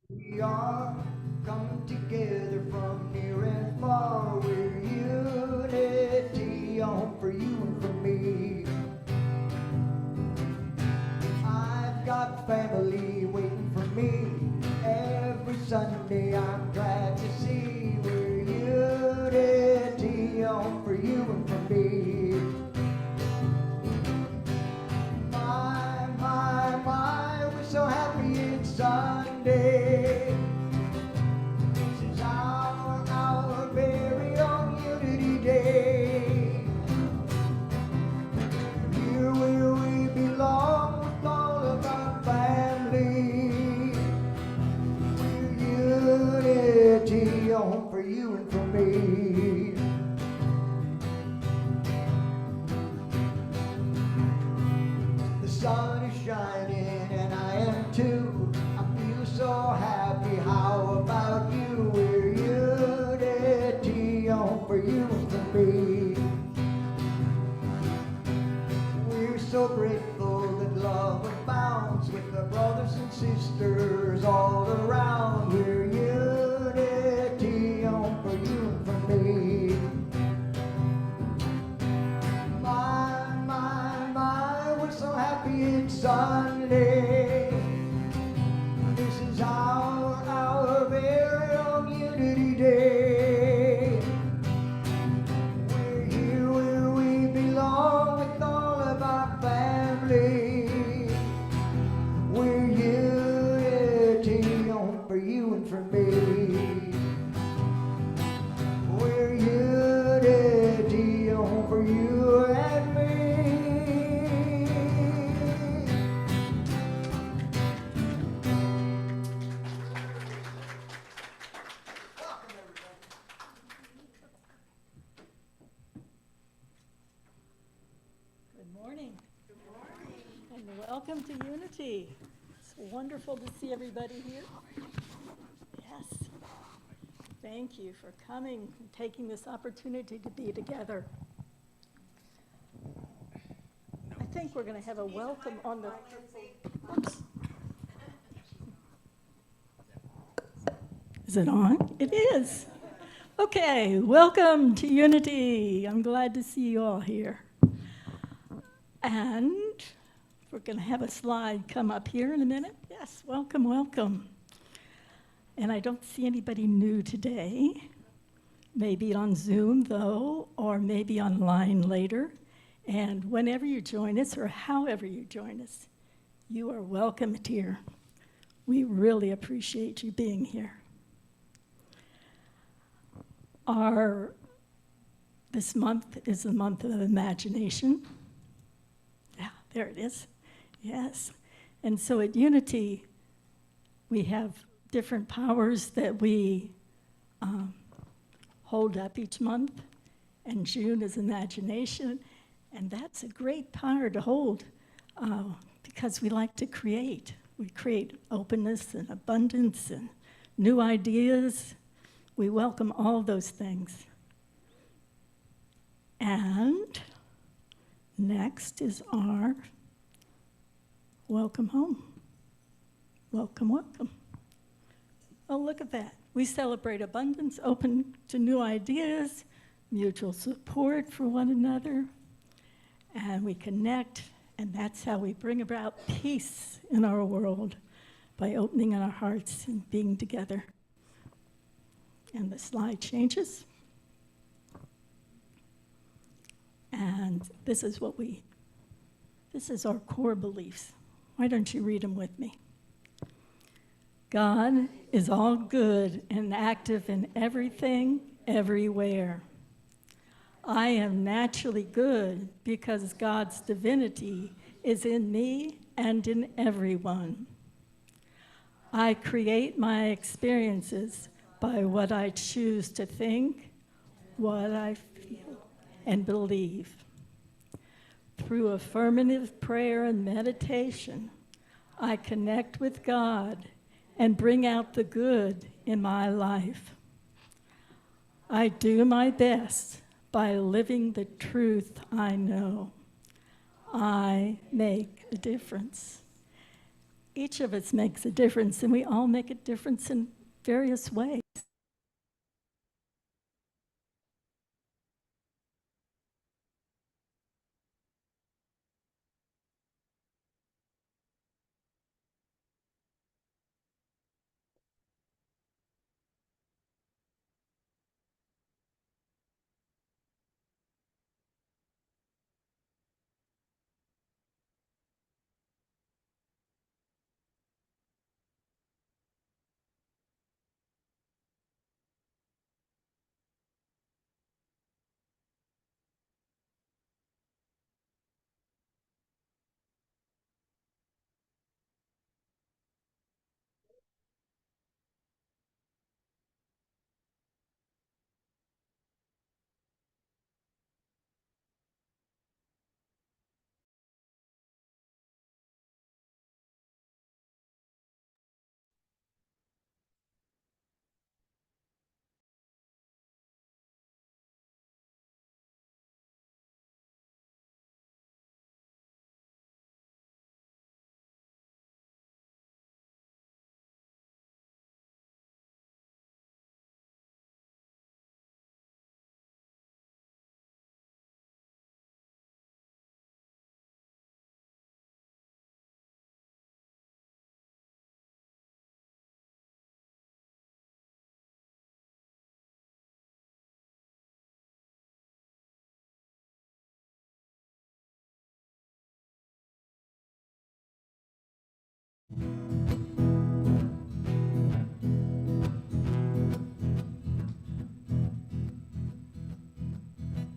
We are coming together from near and far. We're unity, a home for you and for me. I've got family waiting for me. Every Sunday I'm glad to see we're unity, a home for you and for me. My, we're so happy it's Sunday. This is our very own Unity Day. Here where we belong with all of our family. We're unity, a home for you and for me. The sun is shining and I am too. I feel so happy. How about you? We're unity, a home for you and for me. We're so grateful that love abounds with our brothers and sisters all around. We're unity, a home for you and for me. My, we're so happy it's Sunday. This is our very own Unity Day. We're here where we belong with all of our family. We're unity, a home for you and for me. We're unity, a home for you and me. Good morning. And welcome to Unity. It's wonderful to see everybody here. Yes. Thank you for coming and taking this opportunity to be together. I think we're going to have a welcome on the... Oops. Is it on? It is. Okay, welcome to Unity. I'm glad to see you all here. And we're going to have a slide come up here in a minute. Yes, welcome, welcome. And I don't see anybody new today. Maybe on Zoom, though, or maybe online later. And whenever you join us, or however you join us, you are welcomed here. We really appreciate you being here. This month is the month of imagination. Yeah, there it is. Yes. And so at Unity, we have different powers that we hold up each month. And June is imagination. And that's a great power to hold because we like to create. We create openness and abundance and new ideas. We welcome all those things. And next is our welcome home. Welcome, welcome. Oh, look at that. We celebrate abundance, open to new ideas, mutual support for one another, and we connect, and that's how we bring about peace in our world, by opening our hearts and being together. And the slide changes. And this is our core beliefs. Why don't you read them with me? God is all good and active in everything, everywhere. I am naturally good because God's divinity is in me and in everyone. I create my experiences by what I choose to think, what I feel, and believe. Through affirmative prayer and meditation, I connect with God and bring out the good in my life. I do my best by living the truth I know. I make a difference. Each of us makes a difference, and we all make a difference in various ways.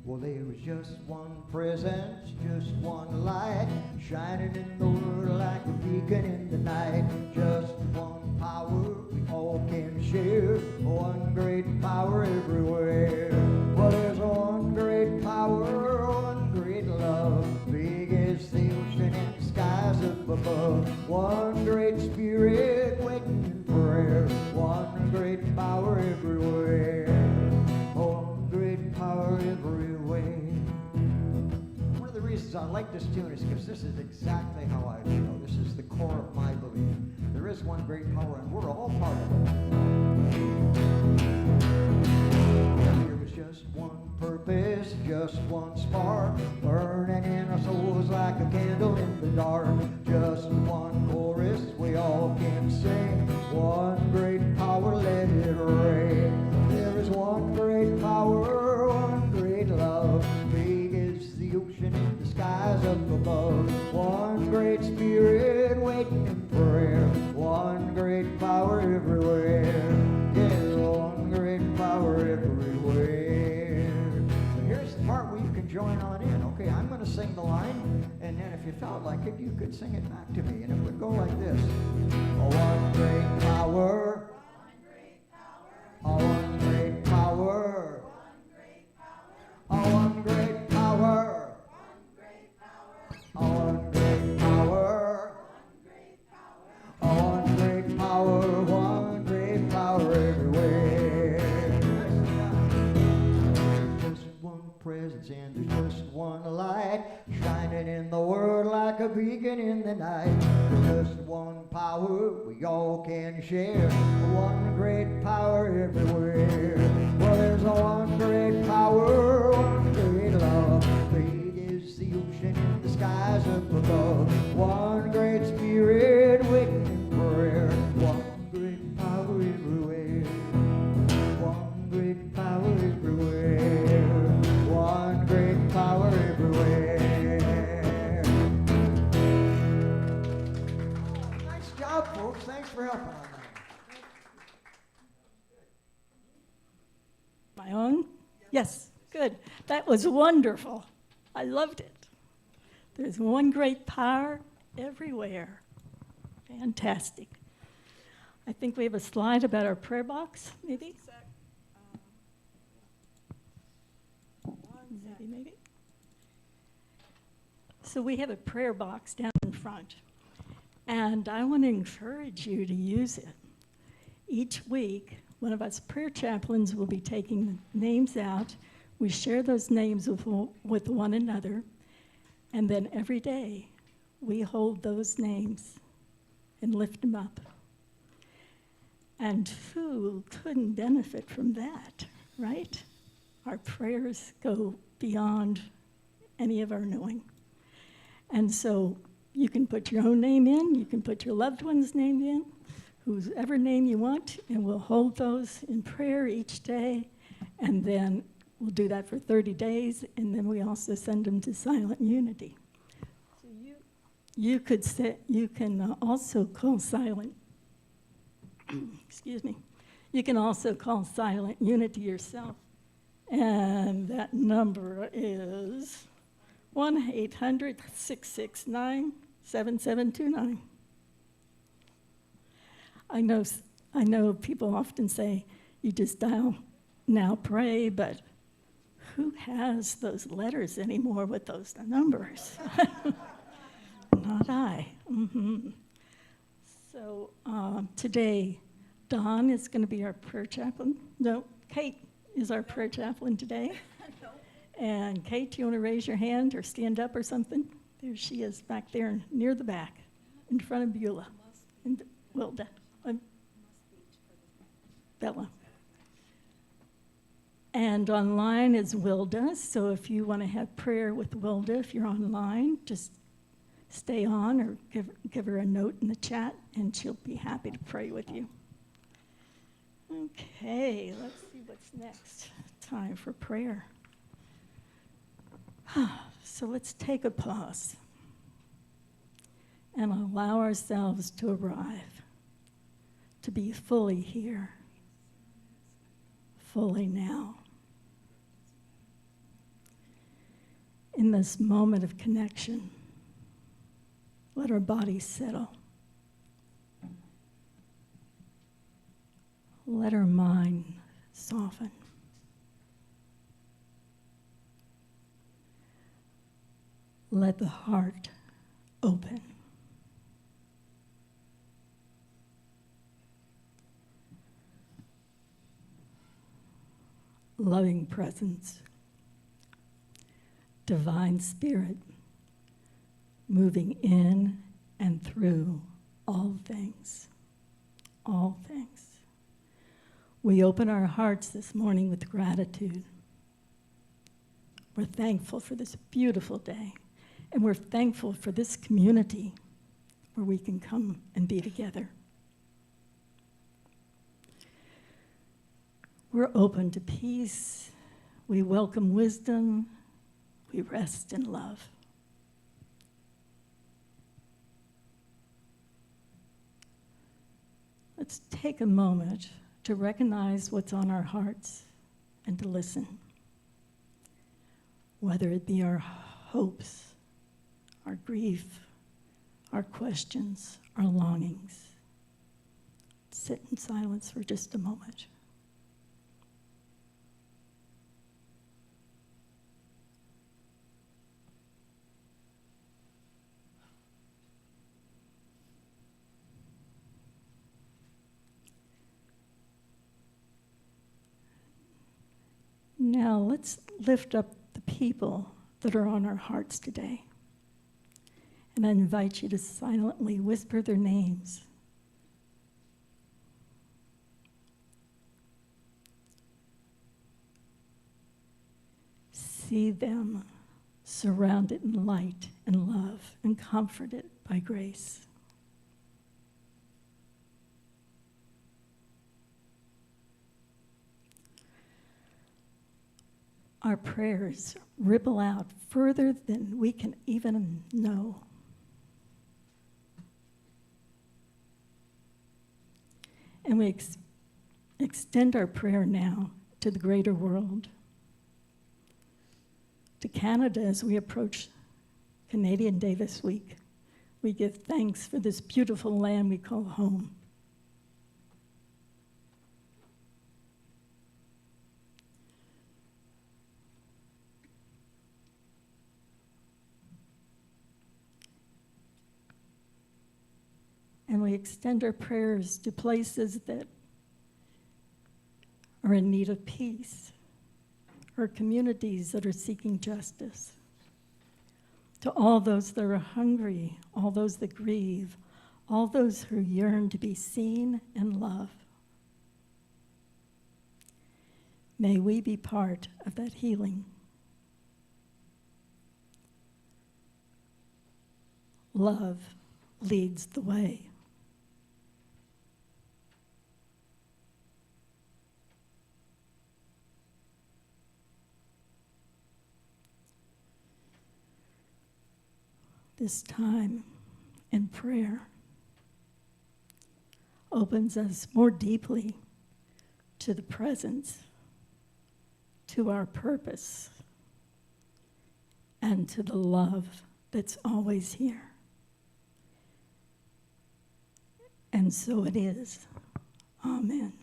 Well, there was just one presence, just one light, shining in the world like a beacon in the night. Just one power we all can share, one great power everywhere. Well, there's one great power, one great love, big as the ocean and skies up above. One great spirit waiting in prayer, one great power everywhere. One great power everywhere. One of the reasons I like this tune is because this is exactly how I feel. This is the core of my belief. There is one great power, and we're all part of it. There was just one purpose, just one spark, burning in our souls like a candle in the dark. Just one chorus we all can sing. One great power, let it rain. There is one great power, one great love, big as the ocean and the skies up above. One great spirit waiting in prayer, one great power everywhere. Yes, one great power everywhere. So here's the part where you can join on in. Okay, I'm going to sing the line, and then if you felt like it, you could sing it back to me, and it would go like this. One great power. One great power. One great power. One great power. One great power. One great power everywhere. There's just one presence and there's just one light, shining in the world like a beacon in the night. There's just one power we all can share, one great power everywhere. Well, there's one great power, one great love, big as the ocean and the skies up above. One great spirit waiting in prayer, one great power everywhere. One great power everywhere. One great power everywhere. Nice job, folks. Thanks for helping on that. My own? Yes, good. That was wonderful. I loved it. There's one great power everywhere. Fantastic. I think we have a slide about our prayer box, maybe? Maybe. So we have a prayer box down in front, and I want to encourage you to use it. Each week, one of us prayer chaplains will be taking the names out. We share those names with one another, and then every day we hold those names and lift them up. And who couldn't benefit from that, right? Our prayers go beyond any of our knowing. And so you can put your own name in, you can put your loved one's name in, whoever name you want, and we'll hold those in prayer each day. And then we'll do that for 30 days, and then we also send them to Silent Unity. So you can also call Silent, excuse me, you can also call Silent Unity yourself. And that number is 1-800-669-7729. I know people often say, you just dial now pray, but who has those letters anymore with those numbers? Not I. Mm-hmm. So today, Don is going to be our prayer chaplain. No, Kate is our prayer chaplain today. And Kate, do you want to raise your hand or stand up or something? There she is back there near the back in front of Beulah and Wilda. Bella. And online is Wilda, so if you want to have prayer with Wilda, if you're online, just stay on or give her a note in the chat, and she'll be happy to pray with you. Okay, let's see what's next. Time for prayer. So let's take a pause and allow ourselves to arrive, to be fully here, fully now. In this moment of connection, let our bodies settle. Let our mind soften. Let the heart open. Loving presence, divine spirit, moving in and through all things, all things. We open our hearts this morning with gratitude. We're thankful for this beautiful day, and we're thankful for this community where we can come and be together. We're open to peace. We welcome wisdom. We rest in love. Let's take a moment to recognize what's on our hearts and to listen. Whether it be our hopes, our grief, our questions, our longings. Sit in silence for just a moment. Now let's lift up the people that are on our hearts today. And I invite you to silently whisper their names. See them surrounded in light and love and comforted by grace. Our prayers ripple out further than we can even know. And we extend our prayer now to the greater world, to Canada as we approach Canadian Day this week. We give thanks for this beautiful land we call home. And we extend our prayers to places that are in need of peace, or communities that are seeking justice. To all those that are hungry, all those that grieve, all those who yearn to be seen and loved. May we be part of that healing. Love leads the way. This time in prayer opens us more deeply to the presence, to our purpose, and to the love that's always here. And so it is. Amen.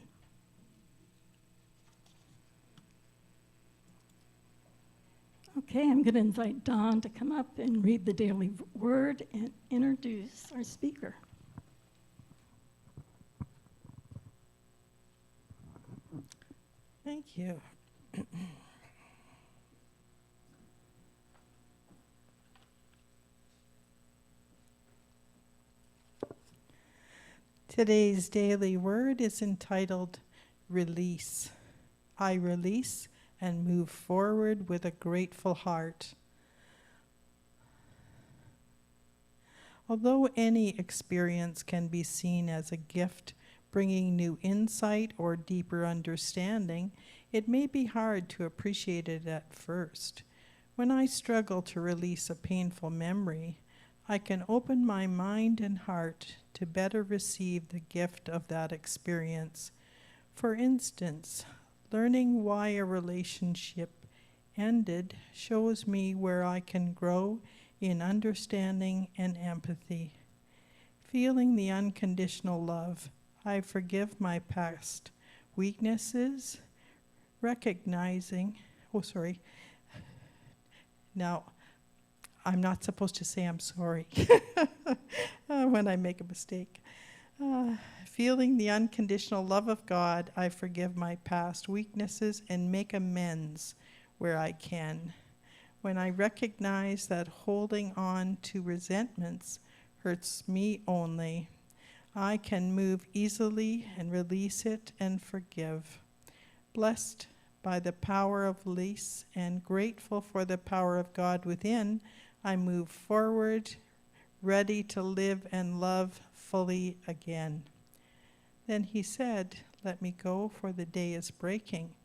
Okay, I'm going to invite Don to come up and read the daily word and introduce our speaker. Thank you. Today's daily word is entitled Release. I release and move forward with a grateful heart. Although any experience can be seen as a gift, bringing new insight or deeper understanding, it may be hard to appreciate it at first. When I struggle to release a painful memory, I can open my mind and heart to better receive the gift of that experience. For instance, learning why a relationship ended shows me where I can grow in understanding and empathy. Feeling the unconditional love, I forgive my past weaknesses, recognizing, now, I'm not supposed to say I'm sorry when I make a mistake. Feeling the unconditional love of God, I forgive my past weaknesses and make amends where I can. When I recognize that holding on to resentments hurts me only, I can move easily and release it and forgive. Blessed by the power of release and grateful for the power of God within, I move forward, ready to live and love fully again. Then he said, "Let me go, for the day is breaking."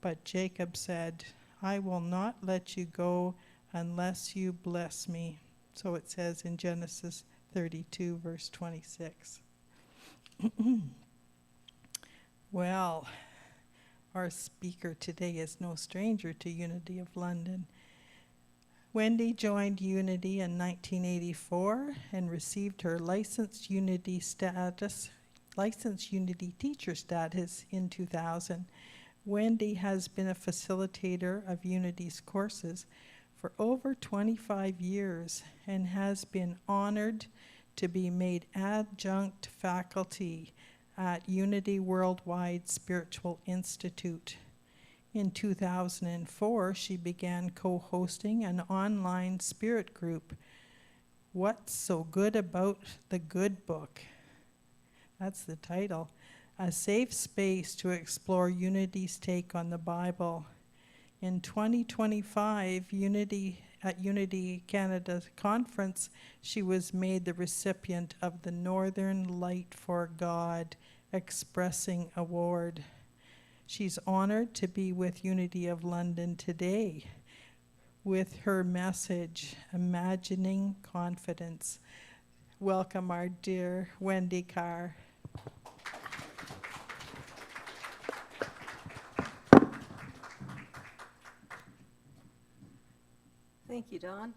But Jacob said, "I will not let you go unless you bless me." So it says in Genesis 32, verse 26. Well, our speaker today is no stranger to Unity of London. Wendy joined Unity in 1984 and received her licensed Unity teacher status in 2000. Wendy has been a facilitator of Unity's courses for over 25 years and has been honored to be made adjunct faculty at Unity Worldwide Spiritual Institute. In 2004, she began co-hosting an online spirit group, What's So Good About the Good Book? That's the title. A safe space to explore Unity's take on the Bible. In 2025, at Unity Canada's conference, she was made the recipient of the Northern Light for God Expressing Award. She's honored to be with Unity of London today with her message, Imagining Confidence. Welcome our dear Wendy Karr. Thank you, Dawn.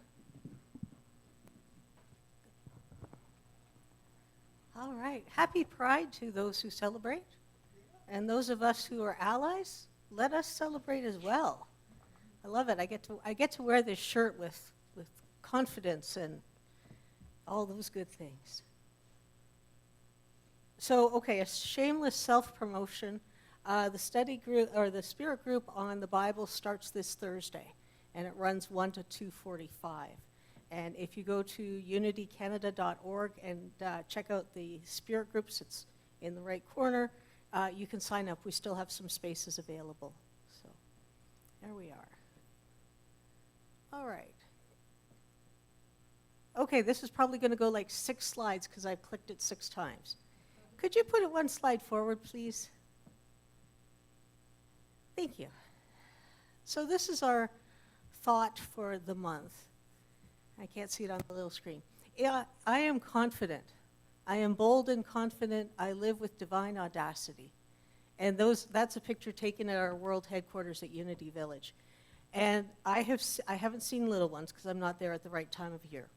All right. Happy Pride to those who celebrate. And those of us who are allies, let us celebrate as well. I love it. I get to wear this shirt with confidence and all those good things. So, okay, a shameless self-promotion. The study group, or the spirit group on the Bible starts this Thursday, and it runs 1 to 2:45. And if you go to unitycanada.org and check out the spirit groups, it's in the right corner, you can sign up. We still have some spaces available. So there we are. All right. Okay, this is probably going to go like 6 slides because I've clicked it 6 times. Could you put it 1 slide forward, please? Thank you. So this is our thought for the month. I can't see it on the little screen. Yeah, I am confident. I am bold and confident. I live with divine audacity. And that's a picture taken at our world headquarters at Unity Village. And I haven't seen little ones because I'm not there at the right time of year.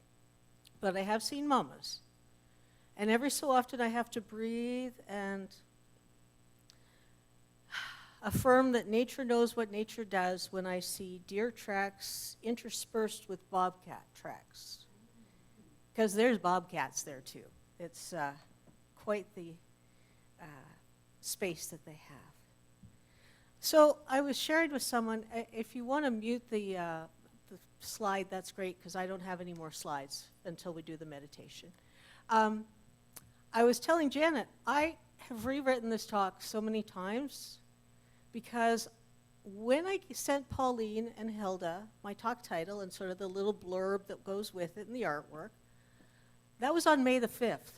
But I have seen mamas. And every so often I have to breathe and affirm that nature knows what nature does when I see deer tracks interspersed with bobcat tracks. Because there's bobcats there too. It's quite the space that they have. So I was sharing with someone, if you want to mute the slide, that's great, because I don't have any more slides until we do the meditation. I was telling Janet, I have rewritten this talk so many times because when I sent Pauline and Hilda my talk title and sort of the little blurb that goes with it and the artwork, that was on May the 5th.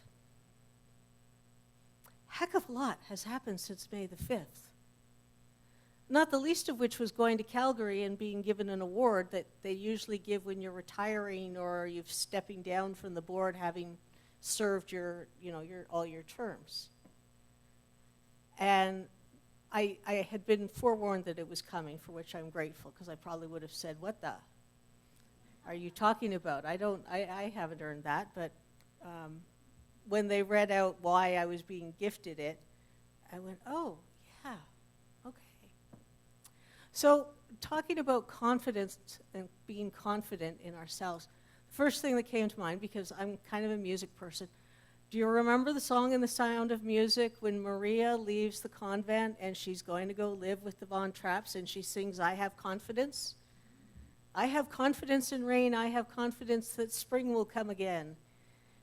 Heck of a lot has happened since May the 5th. Not the least of which was going to Calgary and being given an award that they usually give when you're retiring or you're stepping down from the board having served all your terms. And I had been forewarned that it was coming, for which I'm grateful, because I probably would have said, "What the are you talking about? I haven't earned that." But when they read out why I was being gifted it, I went, "Oh, yeah, okay." So talking about confidence and being confident in ourselves, the first thing that came to mind, because I'm kind of a music person, do you remember the song In the Sound of Music when Maria leaves the convent and she's going to go live with the Von Trapps and she sings, "I have confidence"? I have confidence in rain, I have confidence that spring will come again.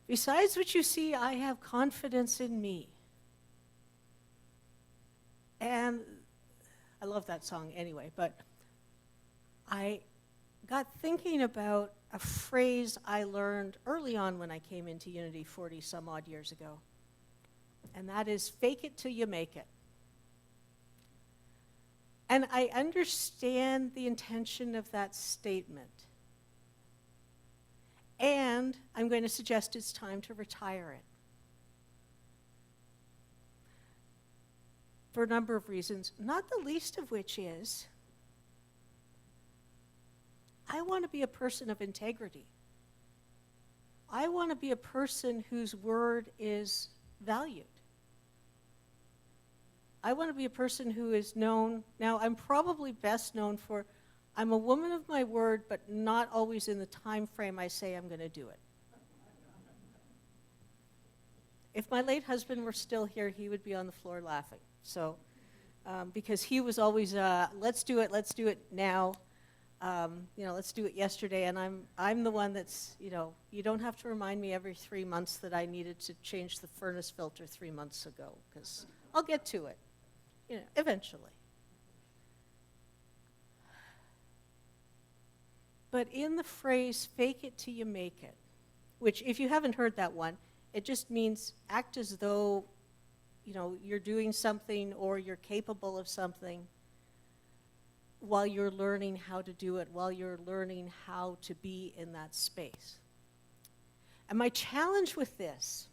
Besides what you see, I have confidence in me. And I love that song anyway, but I got thinking about a phrase I learned early on when I came into Unity 40 some odd years ago. And that is, fake it till you make it. And I understand the intention of that statement. And I'm going to suggest it's time to retire it. For a number of reasons, not the least of which is, I want to be a person of integrity. I want to be a person whose word is valued. I want to be a person who is known, now I'm probably best known for, I'm a woman of my word, but not always in the time frame I say I'm going to do it. If my late husband were still here, he would be on the floor laughing. So, because he was always, let's do it now. Let's do it yesterday, and I'm the one that's, you don't have to remind me every 3 months that I needed to change the furnace filter 3 months ago, because I'll get to it, eventually. But in the phrase, fake it till you make it, which if you haven't heard that one, it just means act as though, you're doing something or you're capable of something while you're learning how to do it, while you're learning how to be in that space. And my challenge with this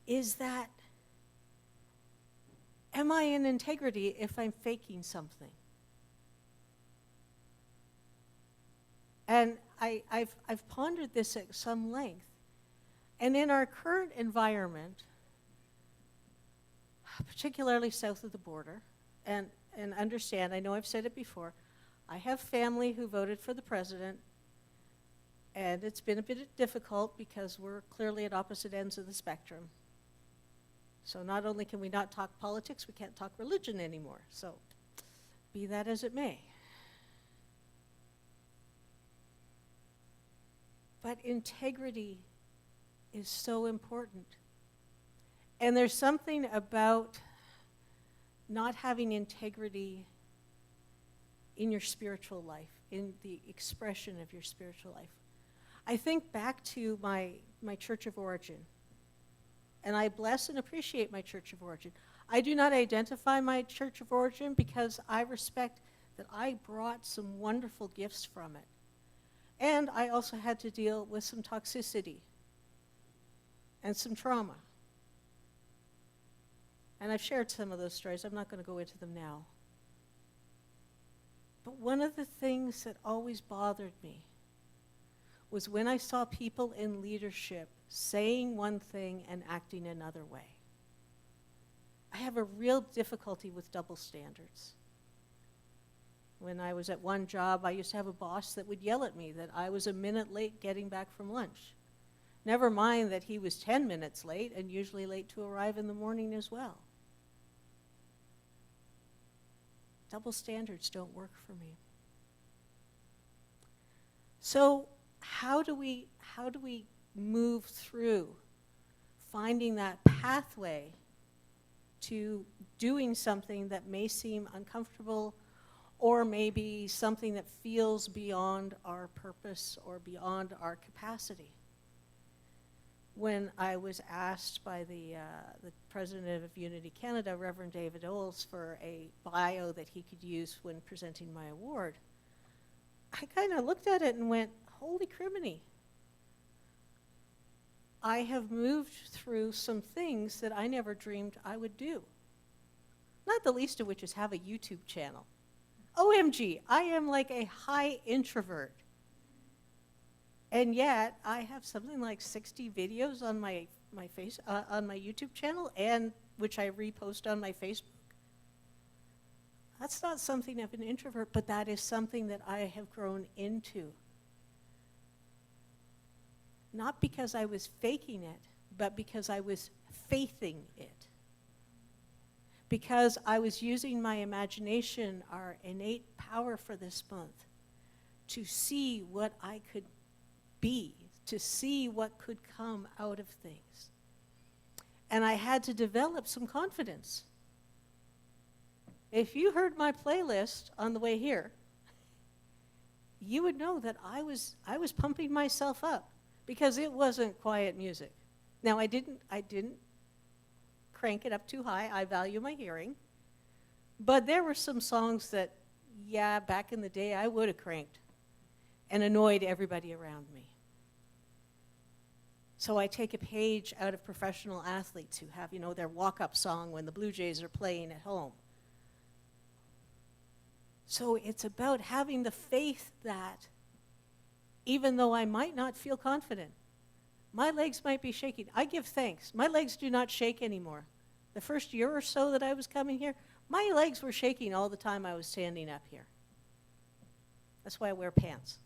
is that, am I in integrity if I'm faking something? And I've pondered this at some length. And in our current environment, particularly south of the border, and understand, I know I've said it before, I have family who voted for the president, and it's been a bit difficult because we're clearly at opposite ends of the spectrum. So not only can we not talk politics, we can't talk religion anymore. So be that as it may. But integrity is so important. And there's something about not having integrity in your spiritual life, in the expression of your spiritual life. I think back to my church of origin, and I bless and appreciate my church of origin. I do not identify my church of origin because I respect that I brought some wonderful gifts from it. And I also had to deal with some toxicity and some trauma. And I've shared some of those stories. I'm not going to go into them now. But one of the things that always bothered me was when I saw people in leadership saying one thing and acting another way. I have a real difficulty with double standards. When I was at one job, I used to have a boss that would yell at me that I was a minute late getting back from lunch. Never mind that he was 10 minutes late and usually late to arrive in the morning as well. Double standards don't work for me. So how do we move through finding that pathway to doing something that may seem uncomfortable or maybe something that feels beyond our purpose or beyond our capacity? When I was asked by the president of Unity Canada, Reverend David Oles, for a bio that he could use when presenting my award, I kind of looked at it and went, holy criminy. I have moved through some things that I never dreamed I would do. Not the least of which is have a YouTube channel. OMG, I am like a high introvert. And yet, I have something like 60 videos on my YouTube channel, and which I repost on my Facebook. That's not something of an introvert, but that is something that I have grown into. Not because I was faking it, but because I was faithing it. Because I was using my imagination, our innate power for this month, to see what I could be, to see what could come out of things. And I had to develop some confidence. If you heard my playlist on the way here, you would know that I was pumping myself up because it wasn't quiet music. Now I didn't crank it up too high. I value my hearing. But there were some songs that, yeah, back in the day I would have cranked and annoyed everybody around me. So I take a page out of professional athletes who have, their walk-up song when the Blue Jays are playing at home. So it's about having the faith that even though I might not feel confident, my legs might be shaking. I give thanks. My legs do not shake anymore. The first year or so that I was coming here, my legs were shaking all the time I was standing up here. That's why I wear pants,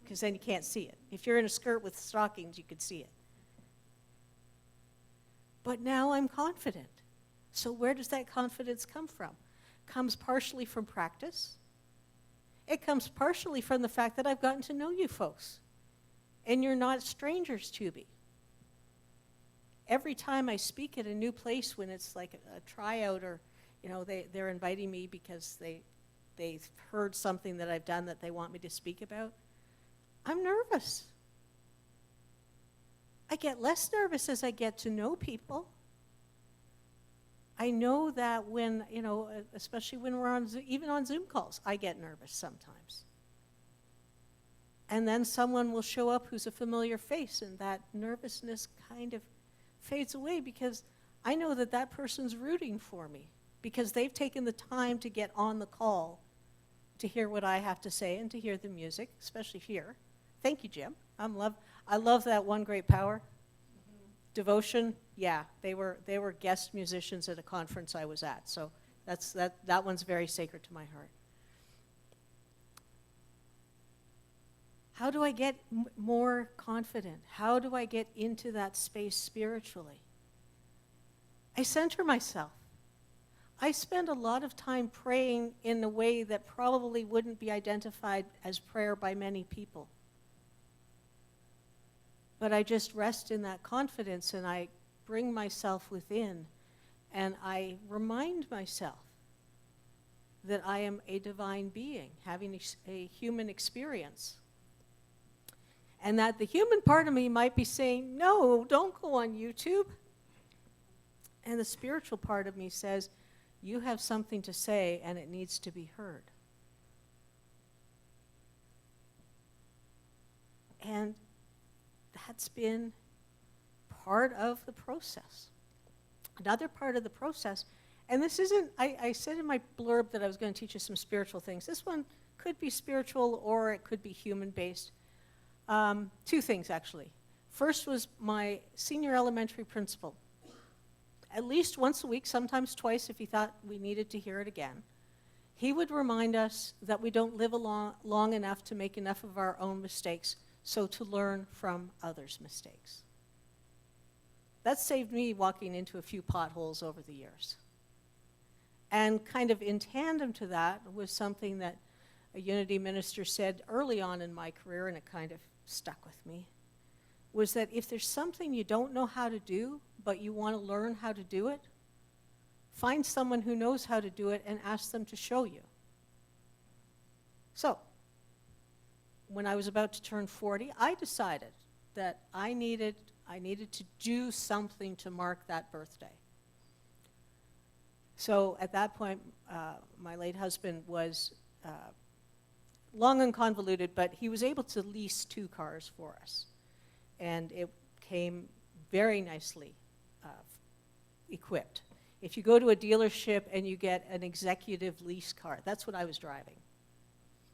because then you can't see it. If you're in a skirt with stockings, you could see it. But now I'm confident. So where does that confidence come from? It comes partially from practice. It comes partially from the fact that I've gotten to know you folks. And you're not strangers to me. Every time I speak at a new place when it's like a tryout or, they're inviting me because they've heard something that I've done that they want me to speak about, I'm nervous. I get less nervous as I get to know people. I know that when, especially when we're even on Zoom calls, I get nervous sometimes. And then someone will show up who's a familiar face, and that nervousness kind of fades away because I know that that person's rooting for me because they've taken the time to get on the call to hear what I have to say and to hear the music, especially here. Thank you, Jim. I love that One Great Power. Devotion, yeah, they were guest musicians at a conference I was at, so that one's very sacred to my heart. How do I get more confident? How do I get into that space spiritually? I center myself. I spend a lot of time praying in a way that probably wouldn't be identified as prayer by many people. But I just rest in that confidence, and I bring myself within, and I remind myself that I am a divine being having a human experience. And that the human part of me might be saying, no, don't go on YouTube. And the spiritual part of me says, you have something to say and it needs to be heard. And that's been part of the process. Another part of the process, and this isn't, I said in my blurb that I was going to teach you some spiritual things. This one could be spiritual or it could be human-based. Two things, actually. First was my senior elementary principal. At least once a week, sometimes twice if he thought we needed to hear it again. He would remind us that we don't live long enough to make enough of our own mistakes, so to learn from others' mistakes. That saved me walking into a few potholes over the years. And kind of in tandem to that was something that a Unity minister said early on in my career, and it kind of stuck with me, was that if there's something you don't know how to do, but you want to learn how to do it, find someone who knows how to do it and ask them to show you. So, when I was about to turn 40, I decided that I needed to do something to mark that birthday. So at that point, my late husband was long and convoluted, but he was able to lease 2 cars for us. And it came very nicely equipped. If you go to a dealership and you get an executive lease car, that's what I was driving.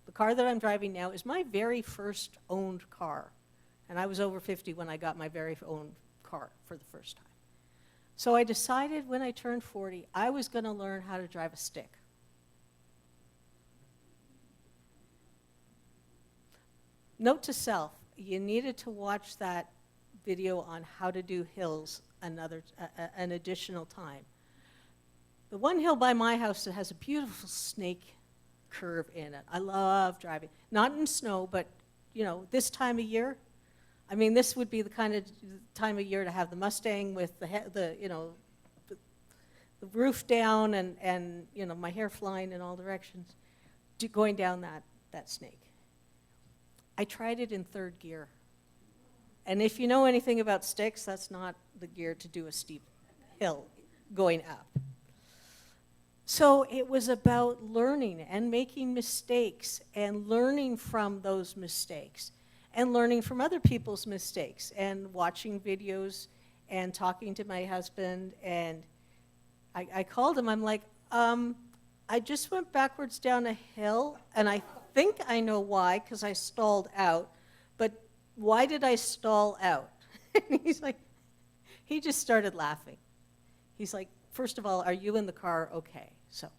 The car that I'm driving now is my very first owned car. And I was over 50 when I got my very own car for the first time. So I decided when I turned 40, I was going to learn how to drive a stick. Note to self, you needed to watch that video on how to do hills an additional time. The one hill by my house that has a beautiful snake curve in it. I love driving. Not in snow, but you know, this time of year. I mean, this would be the kind of time of year to have the Mustang with the roof down and you know, my hair flying in all directions, going down that snake. I tried it in 3rd gear. And if you know anything about sticks, that's not the gear to do a steep hill going up. So it was about learning and making mistakes and learning from those mistakes and learning from other people's mistakes and watching videos and talking to my husband. And I called him, I'm like, I just went backwards down a hill and I think I know why, because I stalled out, but why did I stall out? And he's like, he just started laughing. He's like, first of all, are you in the car okay? So,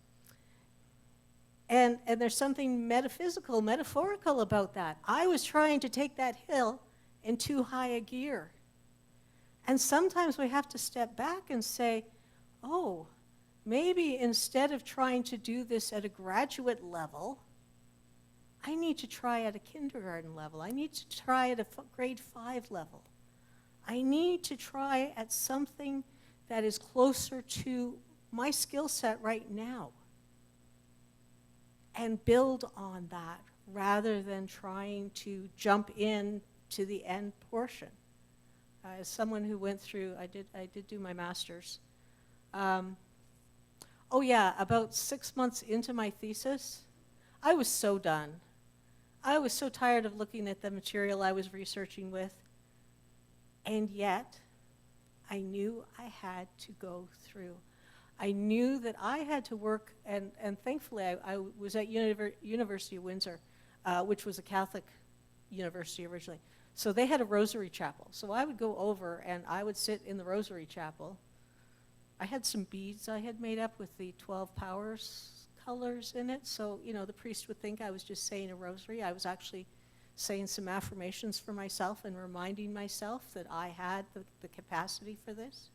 and there's something metaphysical, metaphorical about that. I was trying to take that hill in too high a gear. And sometimes we have to step back and say, oh, maybe instead of trying to do this at a graduate level, I need to try at a kindergarten level. I need to try at a grade 5 level. I need to try at something that is closer to my skill set right now and build on that rather than trying to jump in to the end portion. As someone who went through, I did do my master's. Oh yeah, about 6 months into my thesis, I was so done. I was so tired of looking at the material I was researching with, and yet I knew I had to go through. I knew that I had to work, and thankfully I was at University of Windsor, which was a Catholic university originally. So they had a rosary chapel. So I would go over and I would sit in the rosary chapel. I had some beads I had made up with the 12 powers colors in it. So, you know, the priest would think I was just saying a rosary. I was actually saying some affirmations for myself and reminding myself that I had the capacity for this.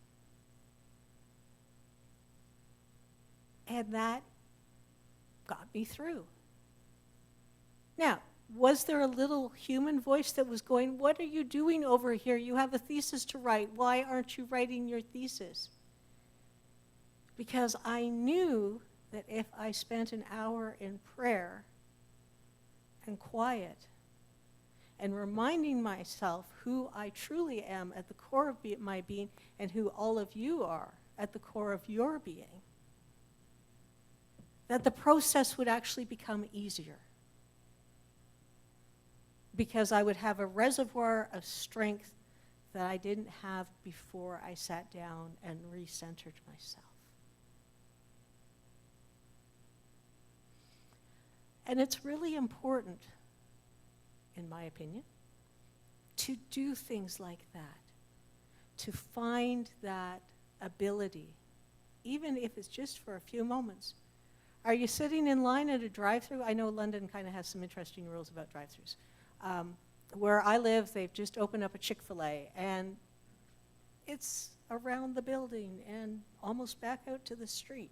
And that got me through. Now, Was there a little human voice that was going, what are you doing over here? You have a thesis to write. Why aren't you writing your thesis? Because I knew that if I spent an hour in prayer and quiet and reminding myself who I truly am at the core of my being and who all of you are at the core of your being, that the process would actually become easier. Because I would have a reservoir of strength that I didn't have before I sat down and recentered myself. And it's really important, in my opinion, to do things like that, to find that ability, even if it's just for a few moments. Are you sitting in line at a drive-thru? I know London kind of has some interesting rules about drive-thrus. Where I live, they've just opened up a Chick-fil-A, and it's around the building and almost back out to the street.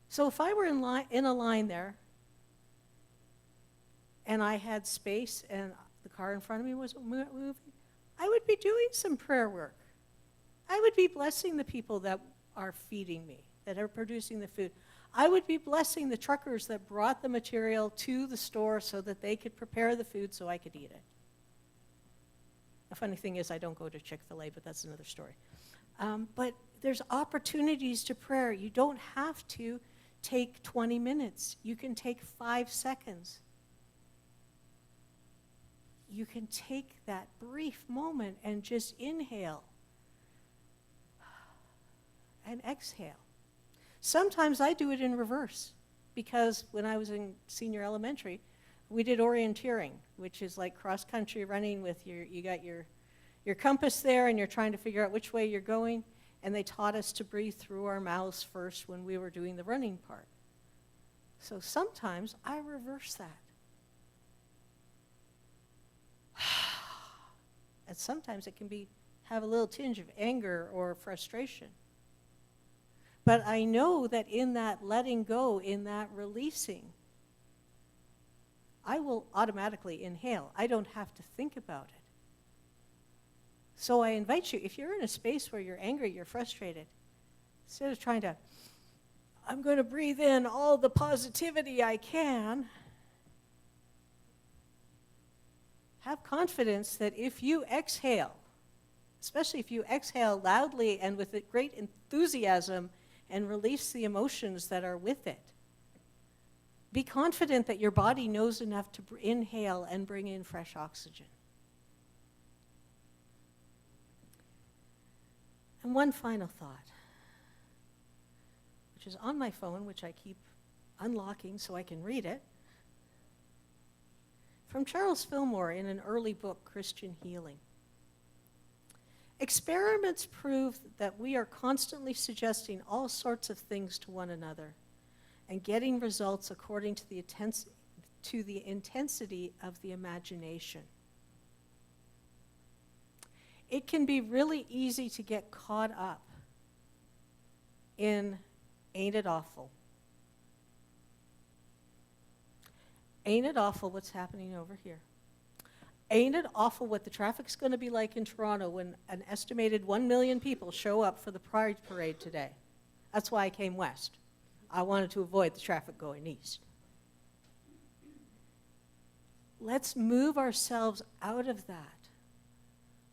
So if I were in a line there, and I had space and the car in front of me was moving, I would be doing some prayer work. I would be blessing the people that are feeding me, that are producing the food. I would be blessing the truckers that brought the material to the store so that they could prepare the food so I could eat it. The funny thing is I don't go to Chick-fil-A, but that's another story. But there's opportunities to prayer. You don't have to take 20 minutes. You can take 5 seconds. You can take that brief moment and just inhale and exhale. Sometimes I do it in reverse, because when I was in senior elementary, we did orienteering, which is like cross-country running with you got your compass there and you're trying to figure out which way you're going, and they taught us to breathe through our mouths first when we were doing the running part. So sometimes I reverse that. And sometimes it can have a little tinge of anger or frustration. But I know that in that letting go, in that releasing, I will automatically inhale. I don't have to think about it. So I invite you, if you're in a space where you're angry, you're frustrated, instead of trying to, I'm going to breathe in all the positivity I can, have confidence that if you exhale, especially if you exhale loudly and with great enthusiasm and release the emotions that are with it, be confident that your body knows enough to inhale and bring in fresh oxygen. And one final thought, which is on my phone, which I keep unlocking so I can read it, from Charles Fillmore in an early book, Christian Healing. Experiments prove that we are constantly suggesting all sorts of things to one another and getting results according to the intensity of the imagination. It can be really easy to get caught up in, ain't it awful? Ain't it awful what's happening over here? Ain't it awful what the traffic's going to be like in Toronto when an estimated 1 million people show up for the Pride Parade today? That's why I came west. I wanted to avoid the traffic going east. Let's move ourselves out of that.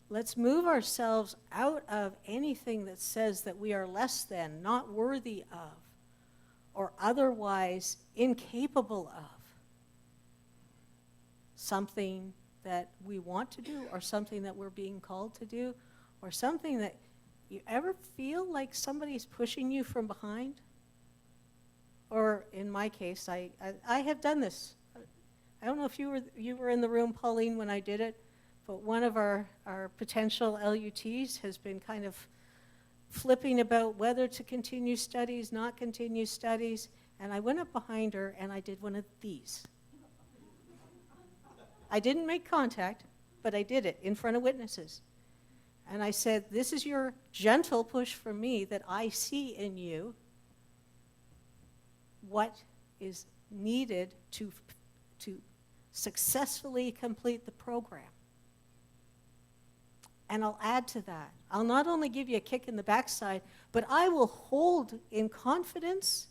Let's move ourselves out of anything that says that we are less than, not worthy of, or otherwise incapable of something that we want to do, or something that we're being called to do, or something that you ever feel like somebody's pushing you from behind? Or in my case, I have done this. I don't know if you were in the room, Pauline, when I did it, but one of our potential LUTs has been kind of flipping about whether to continue studies, not continue studies, and I went up behind her and I did one of these. I didn't make contact, but I did it in front of witnesses. And I said, this is your gentle push from me that I see in you what is needed to successfully complete the program. And I'll add to that. I'll not only give you a kick in the backside, but I will hold in confidence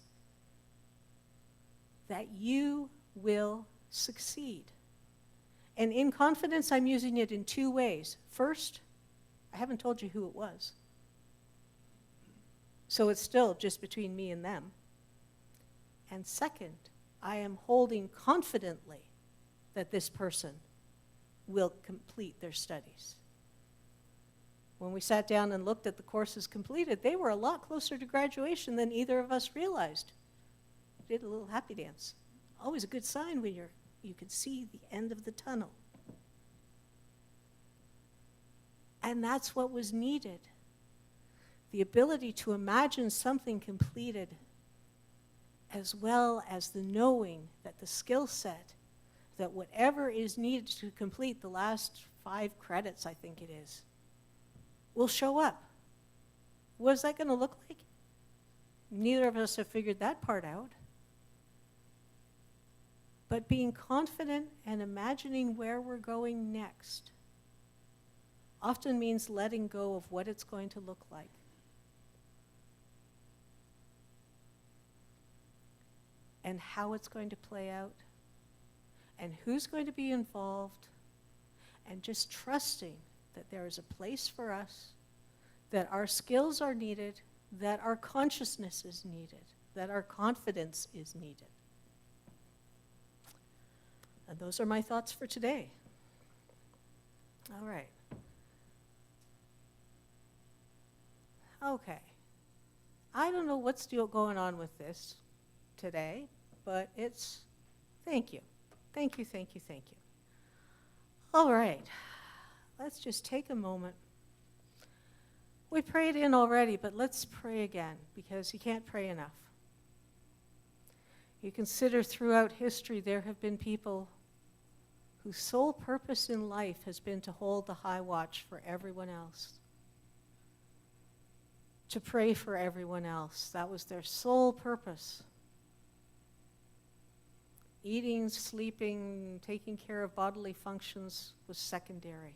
that you will succeed. And in confidence, I'm using it in two ways. First, I haven't told you who it was. So it's still just between me and them. And second, I am holding confidently that this person will complete their studies. When we sat down and looked at the courses completed, they were a lot closer to graduation than either of us realized. Did a little happy dance. Always a good sign when you can see the end of the tunnel. And that's what was needed. The ability to imagine something completed, as well as the knowing that the skill set, that whatever is needed to complete the last 5 credits, I think it is, will show up. What is that going to look like? Neither of us have figured that part out. But being confident and imagining where we're going next often means letting go of what it's going to look like. And how it's going to play out, and who's going to be involved, and just trusting that there is a place for us, that our skills are needed, that our consciousness is needed, that our confidence is needed. And those are my thoughts for today. All right. Okay. I don't know what's going on with this today, but it's, thank you. Thank you, thank you, thank you. All right. Let's just take a moment. We prayed in already, but let's pray again, because you can't pray enough. You consider throughout history there have been people whose sole purpose in life has been to hold the high watch for everyone else, to pray for everyone else. That was their sole purpose. Eating, sleeping, taking care of bodily functions was secondary.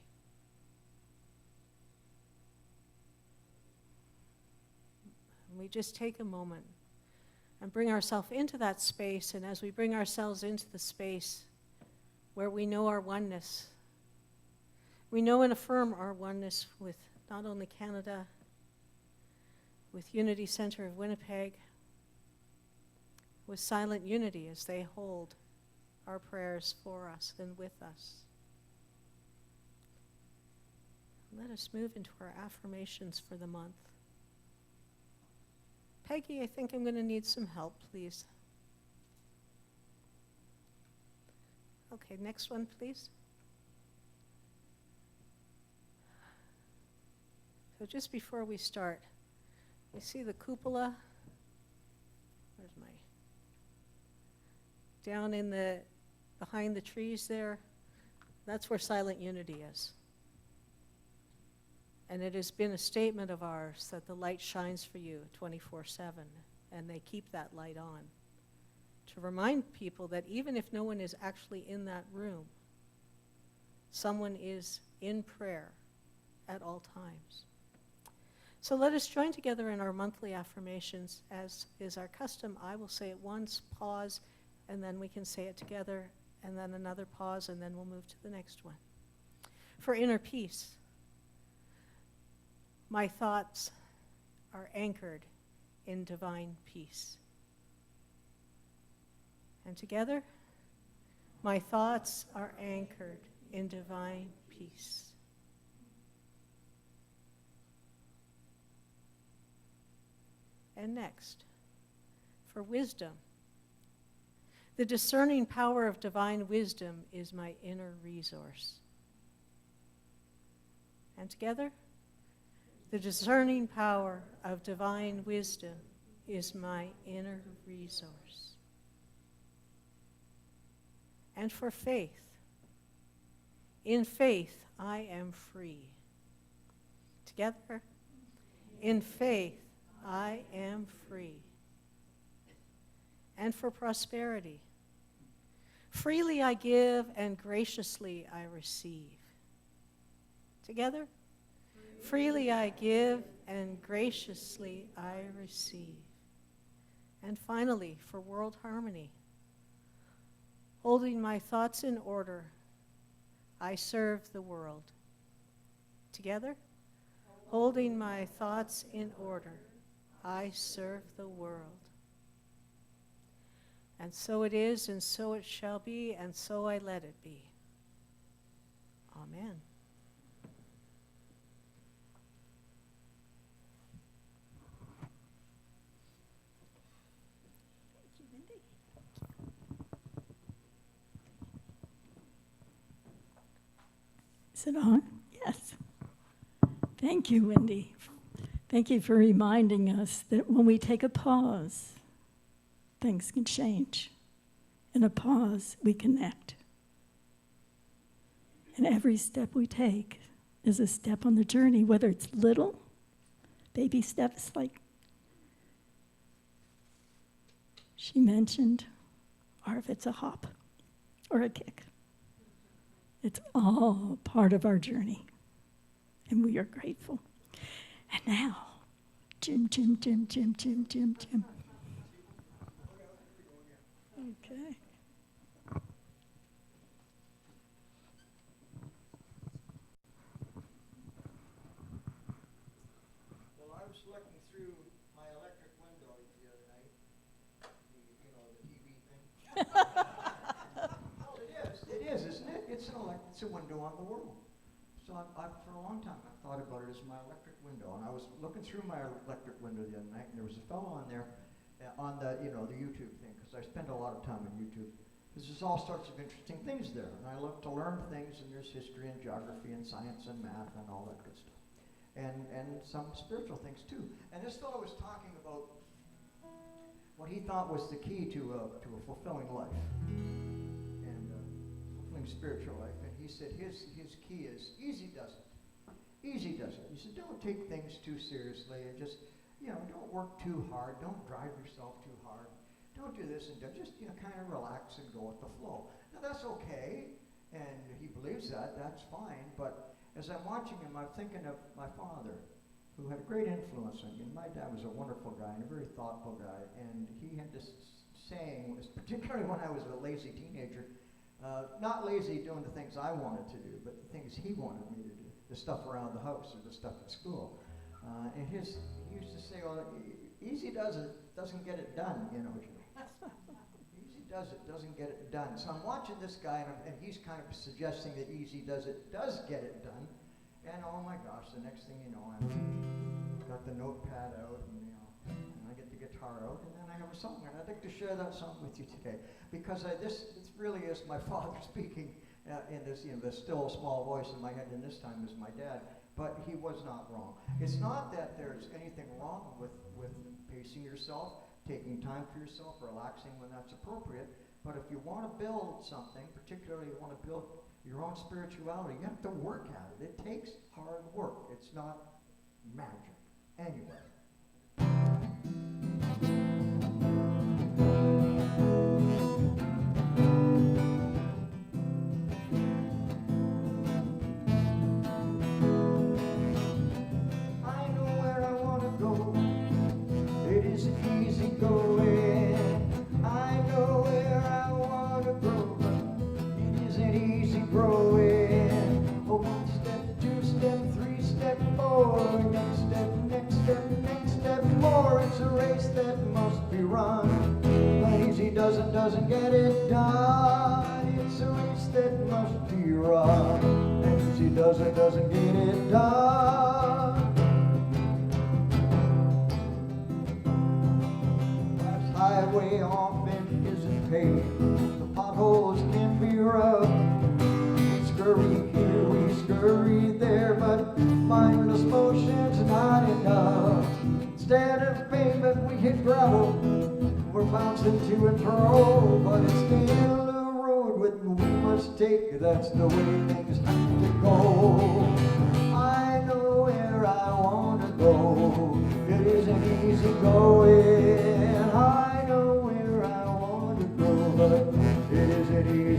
And we just take a moment and bring ourselves into that space, and as we bring ourselves into the space where we know our oneness, we know and affirm our oneness with not only Canada, with Unity Center of Winnipeg, with Silent Unity as they hold our prayers for us and with us. Let us move into our affirmations for the month. Peggy, I think I'm going to need some help, please. Okay, next one, please. So just before we start, you see the cupola? Where's my... Down in the, behind the trees there, that's where Silent Unity is. And it has been a statement of ours that the light shines for you 24/7, and they keep that light on. To remind people that even if no one is actually in that room, someone is in prayer at all times. So let us join together in our monthly affirmations. As is our custom, I will say it once, pause, and then we can say it together, and then another pause, and then we'll move to the next one. For inner peace, my thoughts are anchored in divine peace. And together, my thoughts are anchored in divine peace. And next, for wisdom, the discerning power of divine wisdom is my inner resource. And together, the discerning power of divine wisdom is my inner resource. And for faith, in faith I am free. Together, in faith I am free. And for prosperity, Freely I give and graciously I receive. Together? Freely I give and graciously I receive. And finally, for world harmony, holding my thoughts in order, I serve the world. Together? Holding my thoughts in order, I serve the world. And so it is, and so it shall be, and so I let it be. Amen. Is it on? Yes. Thank you, Wendy. Thank you for reminding us that when we take a pause, things can change. In a pause, we connect. And every step we take is a step on the journey, whether it's little, baby steps like she mentioned, or if it's a hop or a kick. It's all part of our journey, and we are grateful. And now, Jim. Okay. Well, I was looking through my electric window the other night, the TV thing. Well, it is, isn't it? It's a window on the world. So for a long time, I thought about it as my electric window, and I was looking through my electric window the other night, and there was a fellow on there, on the YouTube thing, because I spend a lot of time on YouTube. There's all sorts of interesting things there, and I love to learn things, and there's history and geography and science and math and all that good stuff, and some spiritual things too. And this fellow was talking about what he thought was the key to a fulfilling life and fulfilling spiritual life. And he said his key is easy does it. Easy does it. He said, don't take things too seriously and just, don't work too hard. Don't drive yourself too hard. Don't do this and that. Just, kind of relax and go with the flow. Now, that's okay, and he believes that. That's fine. But as I'm watching him, I'm thinking of my father, who had a great influence on me. My dad was a wonderful guy and a very thoughtful guy, and he had this saying, particularly when I was a lazy teenager, not lazy doing the things I wanted to do, but the things he wanted me to do, the stuff around the house or the stuff at school. And he used to say, well, easy doesn't get it done, Jimmy. Easy doesn't get it done. So I'm watching this guy, and he's kind of suggesting that easy does get it done. And oh my gosh, the next thing you know, I've got the notepad out, and I get the guitar out, and then I have a song, and I'd like to share that song with you today, because this really is my father speaking in this, the still small voice in my head, and this time is my dad. But he was not wrong. It's not that there's anything wrong with pacing yourself, taking time for yourself, relaxing when that's appropriate. But if you want to build something, particularly you want to build your own spirituality, you have to work at it. It takes hard work. It's not magic. Anyway. Doesn't get it done. It's a race that must be run. And she doesn't get it done. Life's highway often isn't paved. The potholes can be rough. We scurry here, we scurry there, but mindless motion's not enough. Instead of pavement, we hit gravel. We're bouncing to and fro, but it's still a road we must take. That's the way things have to go. I know where I want to go. It isn't easy going. I know where I want to go, but it isn't easy.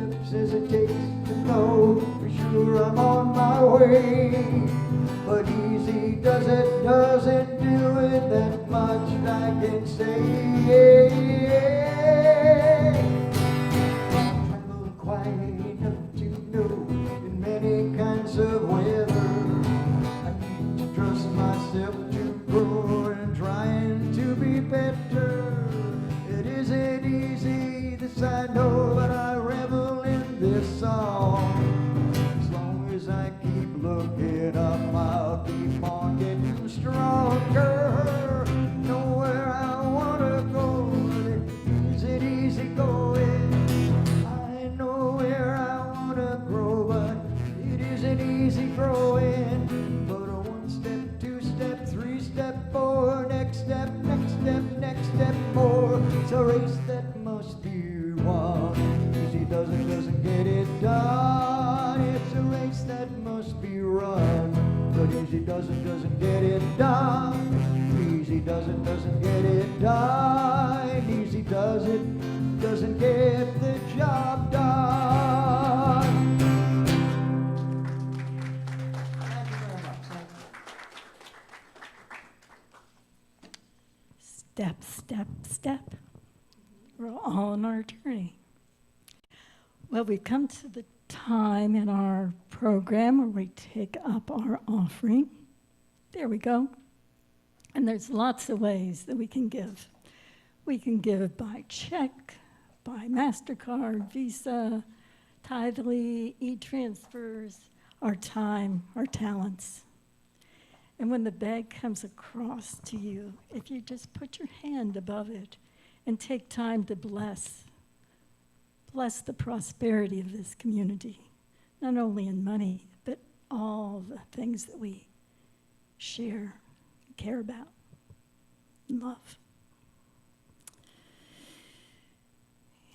steps as it takes to know for sure I'm on my way. But easy doesn't do it that much I can say. Travel quiet enough to know in many kinds of weather. I need to trust myself to grow and trying to be better. It isn't easy, this I know, but I revel in this song. As long as I keep looking up, I'll keep on getting stronger. Know where I wanna go, but it isn't easy going. I know where I wanna grow, but it isn't easy growing. But a 1 step, 2 step, 3 step, 4, next step, next step, next step, more. It's a race that must be won. Easy doesn't get it done. It's a race that must be run. But easy doesn't get it done. Easy doesn't get it done. Easy doesn't get the job done. Thank you very much. Thank you. Step, step, step. We're all on our journey. Well, we've come to the time in our program where we take up our offering. There we go. And there's lots of ways that we can give. We can give by check, by MasterCard, Visa, Tithely, e-transfers, our time, our talents. And when the bag comes across to you, if you just put your hand above it and take time to bless the prosperity of this community, not only in money, but all the things that we share, care about, and love.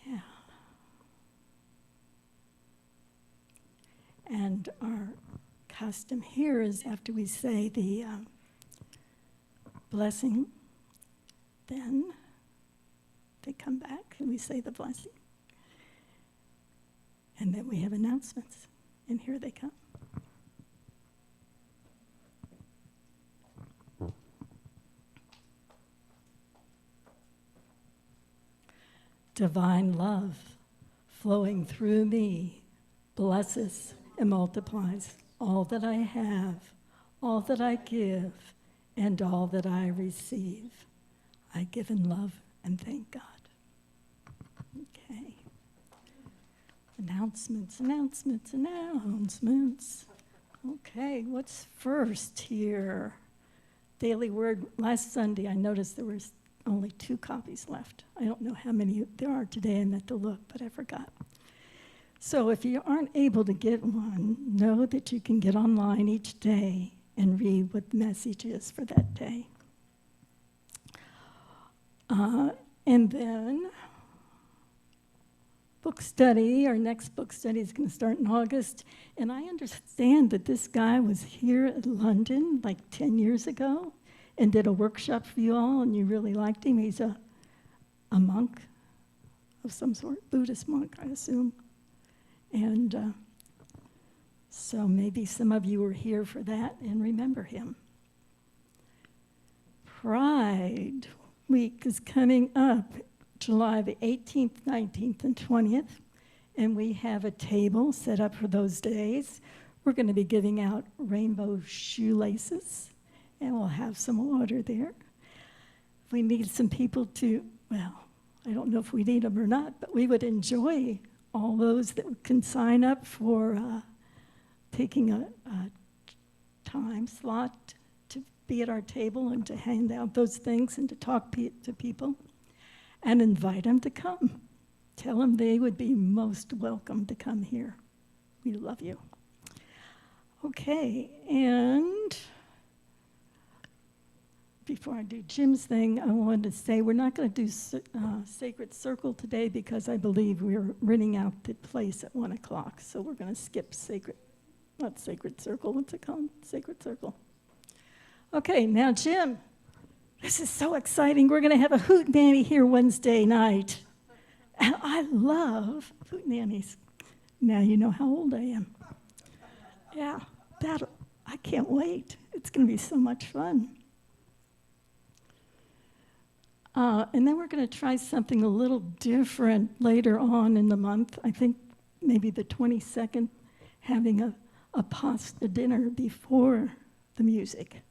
Yeah. And our custom here is after we say the blessing, then they come back and we say the blessing. And then we have announcements, and here they come. Divine love flowing through me blesses and multiplies all that I have, all that I give, and all that I receive. I give in love and thank God. Okay. Announcements. Okay, what's first here? Daily Word. Last Sunday, I noticed there was only 2 copies left. I don't know how many there are today. I meant to look, but I forgot. So if you aren't able to get one, know that you can get online each day and read what the message is for that day. And then book study, our next book study is going to start in August. And I understand that this guy was here at London like 10 years ago and did a workshop for you all, and you really liked him. He's a monk of some sort, Buddhist monk, I assume. And so maybe some of you were here for that and remember him. Pride Week is coming up July the 18th, 19th, and 20th, and we have a table set up for those days. We're going to be giving out rainbow shoelaces, and we'll have some water there. We need some people to, well, I don't know if we need them or not, but we would enjoy all those that can sign up for taking a time slot to be at our table and to hand out those things and to talk to people and invite them to come. Tell them they would be most welcome to come here. We love you. Okay, and before I do Jim's thing, I wanted to say we're not going to do Sacred Circle today because I believe we're renting out the place at 1 o'clock. So we're going to skip not Sacred Circle, what's it called? Sacred Circle. Okay, now Jim, this is so exciting. We're going to have a hootenanny here Wednesday night. And I love hootenannies. Now you know how old I am. Yeah, I can't wait. It's going to be so much fun. And then we're going to try something a little different later on in the month. I think maybe the 22nd, having a pasta dinner before the music.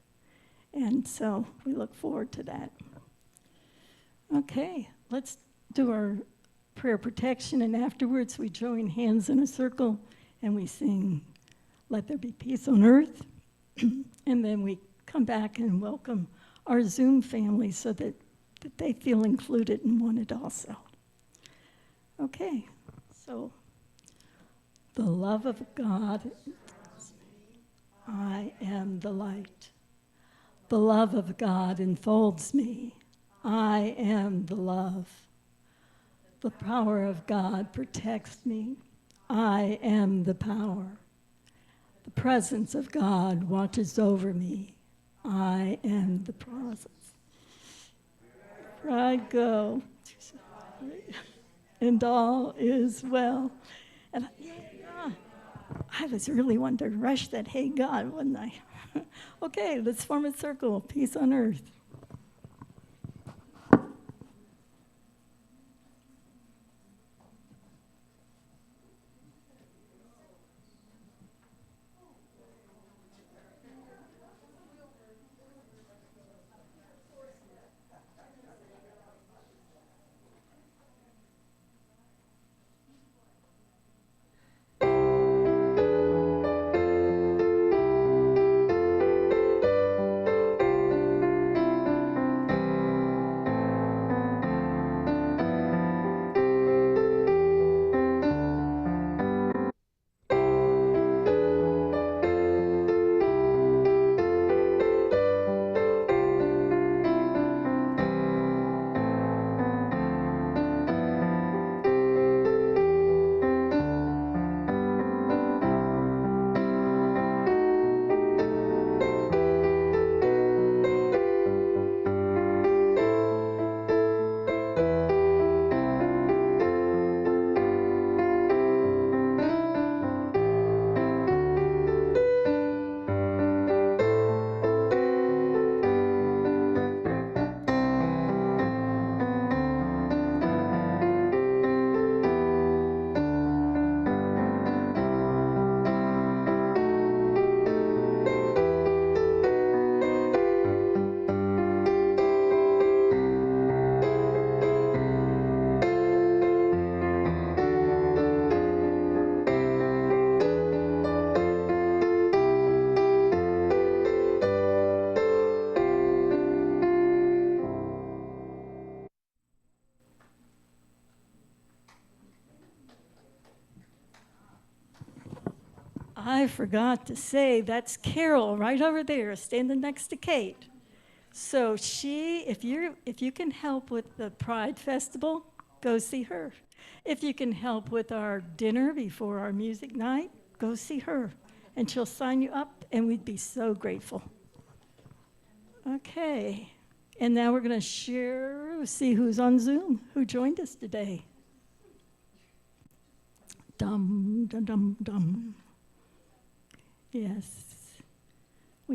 And so we look forward to that. Okay, let's do our prayer protection, and afterwards we join hands in a circle and we sing, "Let There Be Peace on Earth." And then we come back and welcome our Zoom family so that they feel included and wanted also. Okay, so the love of God, I am the light. The love of God enfolds me. I am the love. The power of God protects me. I am the power. The presence of God watches over me. I am the presence. Where I go, and all is well. And I was really wanting to rush that, "Hey God," wasn't I? Okay, let's form a circle. Peace on earth. I forgot to say, that's Carol right over there, standing next to Kate. So if you can help with the Pride Festival, go see her. If you can help with our dinner before our music night, go see her. And she'll sign you up, and we'd be so grateful. Okay, and now we're going to see who's on Zoom, who joined us today. Dum, dum, dum, dum. Yes.